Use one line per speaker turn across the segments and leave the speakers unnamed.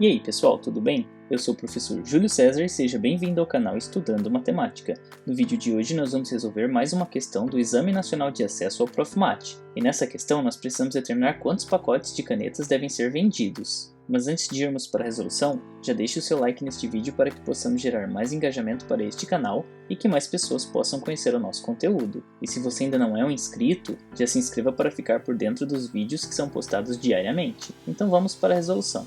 E aí pessoal, tudo bem? Eu sou o professor Júlio César e seja bem-vindo ao canal Estudando Matemática. No vídeo de hoje nós vamos resolver mais uma questão do Exame Nacional de Acesso ao Profmat. E nessa questão nós precisamos determinar quantos pacotes de canetas devem ser vendidos. Mas antes de irmos para a resolução, já deixe o seu like neste vídeo para que possamos gerar mais engajamento para este canal e que mais pessoas possam conhecer o nosso conteúdo. E se você ainda não é um inscrito, já se inscreva para ficar por dentro dos vídeos que são postados diariamente. Então vamos para a resolução.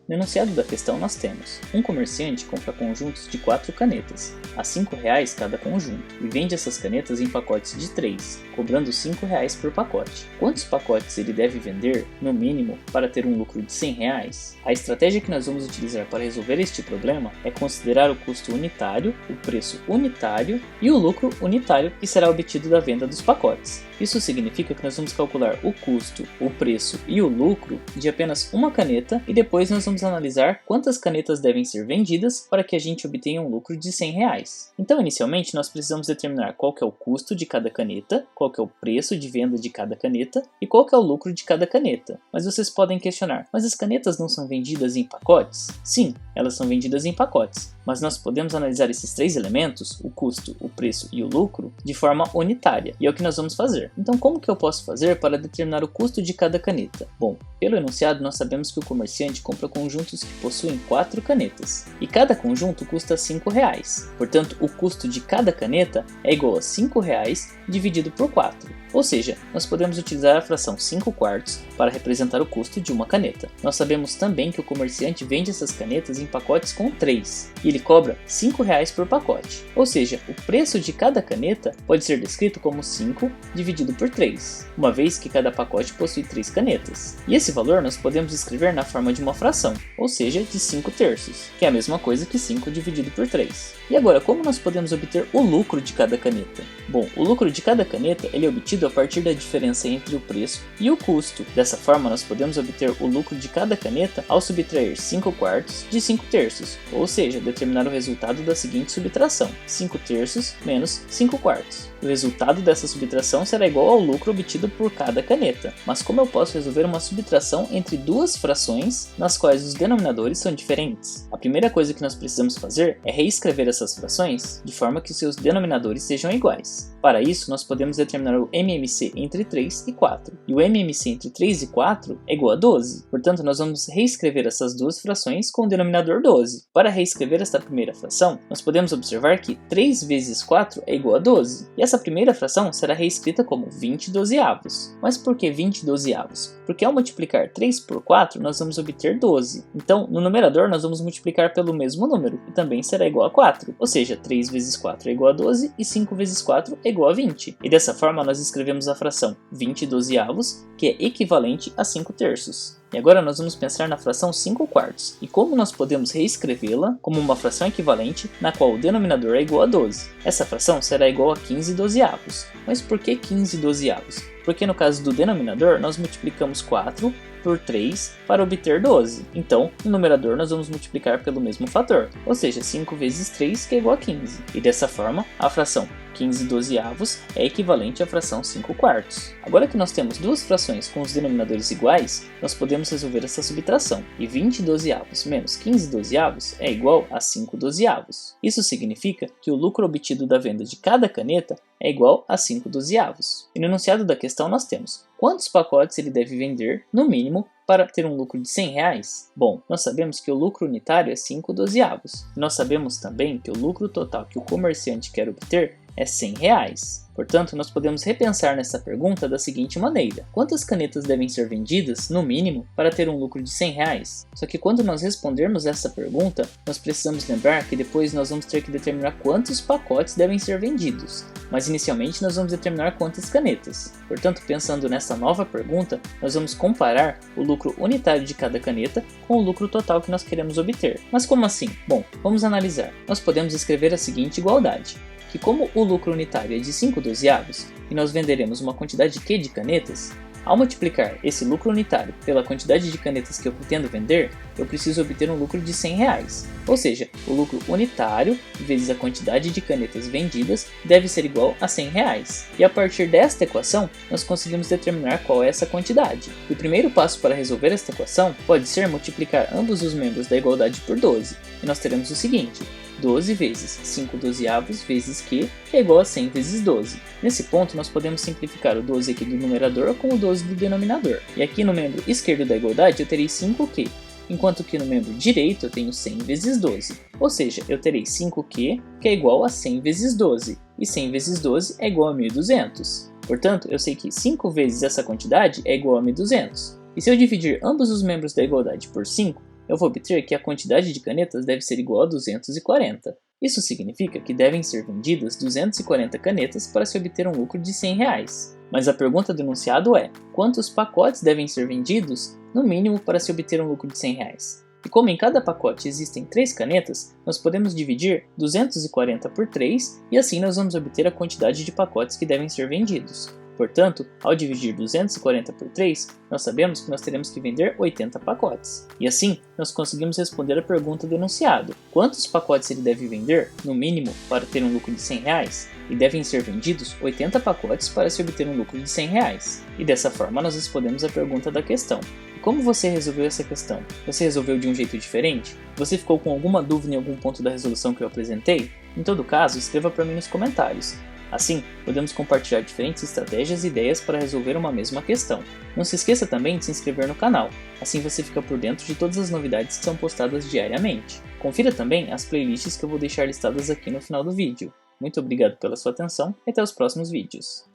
No enunciado da questão nós temos: um comerciante compra conjuntos de 4 canetas, a R$ 5,00 cada conjunto, e vende essas canetas em pacotes de 3, cobrando R$ 5,00 por pacote. Quantos pacotes ele deve vender, no mínimo, para ter um lucro de R$ 100,00? A estratégia que nós vamos utilizar para resolver este problema é considerar o custo unitário, o preço unitário e o lucro unitário que será obtido da venda dos pacotes. Isso significa que nós vamos calcular o custo, o preço e o lucro de apenas uma caneta e depois nós vamos analisar quantas canetas devem ser vendidas para que a gente obtenha um lucro de R$ 100,00. Então, inicialmente, nós precisamos determinar qual que é o custo de cada caneta, qual que é o preço de venda de cada caneta e qual que é o lucro de cada caneta. Mas vocês podem questionar, mas as canetas não são vendidas em pacotes? Sim, elas são vendidas em pacotes, mas nós podemos analisar esses três elementos, o custo, o preço e o lucro, de forma unitária, e é o que nós vamos fazer. Então, como que eu posso fazer para determinar o custo de cada caneta? Bom, pelo enunciado nós sabemos que o comerciante compra conjuntos que possuem 4 canetas, e cada conjunto custa R$ 5,00. Portanto, o custo de cada caneta é igual a R$ 5,00 dividido por 4. Ou seja, nós podemos utilizar a fração 5/4 para representar o custo de uma caneta. Nós sabemos também que o comerciante vende essas canetas em pacotes com 3, e ele cobra R$ 5,00 por pacote. Ou seja, o preço de cada caneta pode ser descrito como 5 dividido por 3, uma vez que cada pacote possui 3 canetas. E esse valor nós podemos escrever na forma de uma fração, ou seja, de 5/3, que é a mesma coisa que 5 dividido por 3. E agora, como nós podemos obter o lucro de cada caneta? Bom, o lucro de cada caneta ele é obtido a partir da diferença entre o preço e o custo. Dessa forma, nós podemos obter o lucro de cada caneta ao subtrair 5/4 de 5/3, ou seja, determinar o resultado da seguinte subtração: 5/3 menos 5/4. O resultado dessa subtração será igual ao lucro obtido por cada caneta. Mas como eu posso resolver uma subtração entre duas frações nas quais os denominadores são diferentes? A primeira coisa que nós precisamos fazer é reescrever essas frações de forma que seus denominadores sejam iguais. Para isso, nós podemos determinar o MMC entre 3 e 4. E o MMC entre 3 e 4 é igual a 12. Portanto, nós vamos reescrever essas duas frações com o denominador 12. Para reescrever esta primeira fração, nós podemos observar que 3 vezes 4 é igual a 12. E essa primeira fração será reescrita como 20/12. Mas por que 20/12? Porque ao multiplicar 3 por 4, nós vamos obter 12. Então, no numerador, nós vamos multiplicar pelo mesmo número, que também será igual a 4. Ou seja, 3 vezes 4 é igual a 12 e 5 vezes 4 é igual a 20. E dessa forma, nós escrevemos a fração 20/12, que é equivalente a 5/3. E agora nós vamos pensar na fração 5/4 e como nós podemos reescrevê-la como uma fração equivalente na qual o denominador é igual a 12. Essa fração será igual a 15/12. Mas por que 15/12? Porque no caso do denominador nós multiplicamos 4 por 3 para obter 12. Então, no numerador nós vamos multiplicar pelo mesmo fator, ou seja, 5 vezes 3 que é igual a 15. E dessa forma, a fração 15/12 é equivalente à fração 5/4. Agora que nós temos duas frações com os denominadores iguais, nós podemos resolver essa subtração. E 20/12 menos 15/12 é igual a 5/12. Isso significa que o lucro obtido da venda de cada caneta é igual a 5/12. E no enunciado da questão nós temos: quantos pacotes ele deve vender, no mínimo, para ter um lucro de R$ 100,00? Bom, nós sabemos que o lucro unitário é 5/12. Nós sabemos também que o lucro total que o comerciante quer obter é R$ 100,00. Portanto, nós podemos repensar nessa pergunta da seguinte maneira: quantas canetas devem ser vendidas, no mínimo, para ter um lucro de R$ 100,00? Só que quando nós respondermos essa pergunta, nós precisamos lembrar que depois nós vamos ter que determinar quantos pacotes devem ser vendidos. Mas inicialmente nós vamos determinar quantas canetas. Portanto, pensando nessa nova pergunta, nós vamos comparar o lucro unitário de cada caneta com o lucro total que nós queremos obter. Mas como assim? Bom, vamos analisar. Nós podemos escrever a seguinte igualdade: que como o lucro unitário é de 5/12 e nós venderemos uma quantidade Q de canetas, ao multiplicar esse lucro unitário pela quantidade de canetas que eu pretendo vender, eu preciso obter um lucro de R$ 100,00. Ou seja, o lucro unitário vezes a quantidade de canetas vendidas deve ser igual a R$100. E a partir desta equação, nós conseguimos determinar qual é essa quantidade. O primeiro passo para resolver esta equação pode ser multiplicar ambos os membros da igualdade por 12. E nós teremos o seguinte: 12 vezes 5/12 vezes Q é igual a 100 vezes 12. Nesse ponto, nós podemos simplificar o 12 aqui do numerador com o 12 do denominador. E aqui no membro esquerdo da igualdade eu terei 5Q, enquanto que no membro direito eu tenho 100 vezes 12. Ou seja, eu terei 5Q, que é igual a 100 vezes 12, e 100 vezes 12 é igual a 1.200. Portanto, eu sei que 5 vezes essa quantidade é igual a 1.200. E se eu dividir ambos os membros da igualdade por 5, eu vou obter que a quantidade de canetas deve ser igual a 240. Isso significa que devem ser vendidas 240 canetas para se obter um lucro de R$100. Mas a pergunta do enunciado é: quantos pacotes devem ser vendidos, no mínimo, para se obter um lucro de R$100? E como em cada pacote existem 3 canetas, nós podemos dividir 240 por 3 e assim nós vamos obter a quantidade de pacotes que devem ser vendidos. Portanto, ao dividir 240 por 3, nós sabemos que nós teremos que vender 80 pacotes. E assim, nós conseguimos responder a pergunta do enunciado: quantos pacotes ele deve vender, no mínimo, para ter um lucro de R$100? E devem ser vendidos 80 pacotes para se obter um lucro de R$100. E dessa forma, nós respondemos a pergunta da questão. E como você resolveu essa questão? Você resolveu de um jeito diferente? Você ficou com alguma dúvida em algum ponto da resolução que eu apresentei? Em todo caso, escreva para mim nos comentários. Assim, podemos compartilhar diferentes estratégias e ideias para resolver uma mesma questão. Não se esqueça também de se inscrever no canal, assim você fica por dentro de todas as novidades que são postadas diariamente. Confira também as playlists que eu vou deixar listadas aqui no final do vídeo. Muito obrigado pela sua atenção e até os próximos vídeos.